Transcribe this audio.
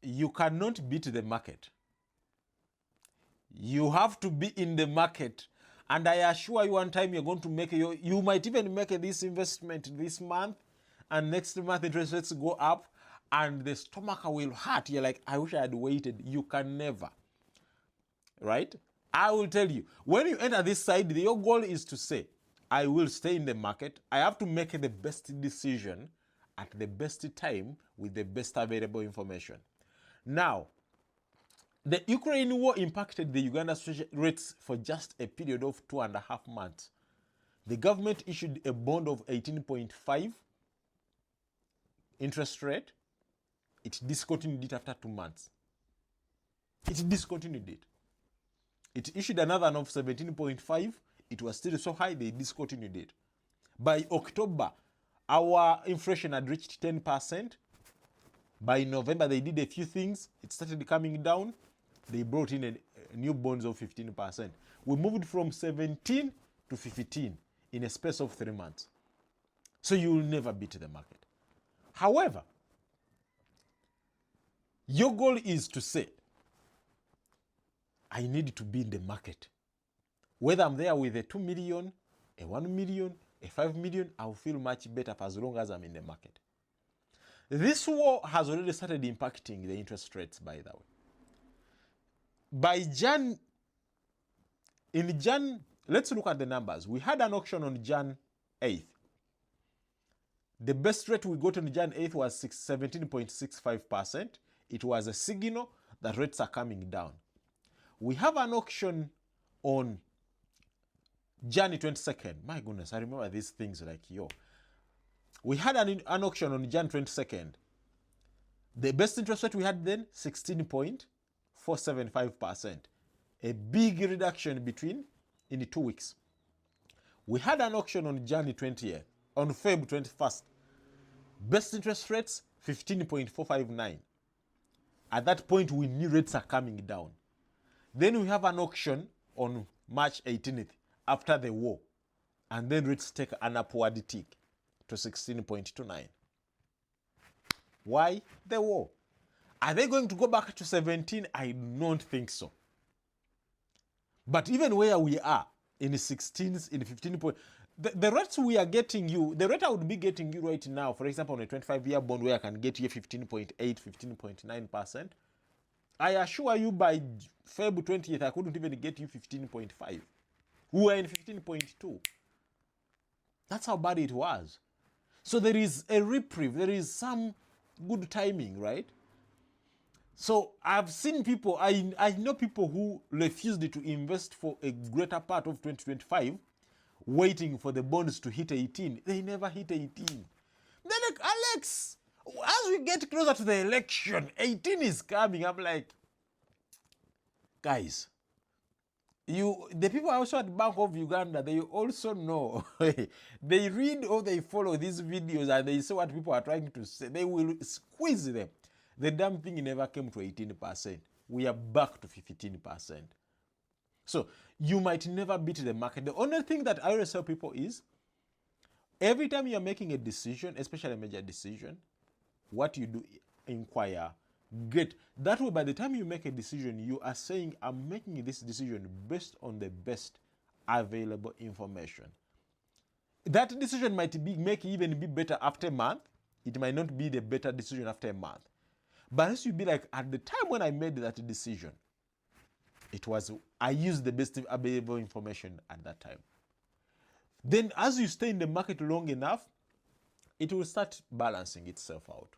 you cannot beat the market. You have to be in the market. And I assure you, one time you're going to make you might even make this investment this month, and next month interest rates go up, and the stomach will hurt. You're like, I wish I had waited. You can never. Right? I will tell you, when you enter this side, your goal is to say, I will stay in the market. I have to make the best decision at the best time with the best available information. Now, the Ukraine war impacted the Uganda rates for just a period of 2.5 months. The government issued a bond of 18.5 interest rate. It discontinued it after 2 months. It discontinued it. It issued another one of 17.5. It was still so high, they discontinued it. By October, our inflation had reached 10%. By November, they did a few things. It started coming down. They brought in new bonds of 15%. We moved from 17 to 15 in a space of 3 months. So you will never beat the market. However, your goal is to say, I need to be in the market. Whether I'm there with a 2 million, a 1 million, a 5 million, I'll feel much better for as long as I'm in the market. This war has already started impacting the interest rates, by the way. In Jan, let's look at the numbers. We had an auction on Jan 8th. The best rate we got on Jan 8th was 17.65%. It was a signal that rates are coming down. We have an auction on Jan 22nd. My goodness, I remember these things like, yo. We had an auction on Jan 22nd. The best interest rate we had then, 16.475%. A big reduction in 2 weeks. We had an auction on January 20th, on Feb 21st. Best interest rates, 15.459. At that point, we knew rates are coming down. Then we have an auction on March 18th, after the war. And then rates take an upward tick to 16.29. Why? The war. Are they going to go back to 17? I don't think so. But even where we are, in the 16s, in the 15 point, the rates we are getting you, the rate I would be getting you right now, for example, on a 25-year bond where I can get you 15.8, 15.9%, I assure you by February 20th, I couldn't even get you 15.5. We were in 15.2. That's how bad it was. So there is a reprieve. There is some good timing, right? So I've seen people, I know people who refused to invest for a greater part of 2025, waiting for the bonds to hit 18. They never hit 18. They're like, Alex, as we get closer to the election, 18 is coming. I'm like, guys, the people also at Bank of Uganda, they also know. They read or they follow these videos and they see what people are trying to say. They will squeeze them. The damn thing never came to 18%. We are back to 15%. So you might never beat the market. The only thing that I always tell people is, every time you're making a decision, especially a major decision, what you do, inquire, get. That way, by the time you make a decision, you are saying, I'm making this decision based on the best available information. That decision might even be better after a month. It might not be the better decision after a month. But as you be like, at the time when I made that decision, I used the best available information at that time. Then as you stay in the market long enough, it will start balancing itself out.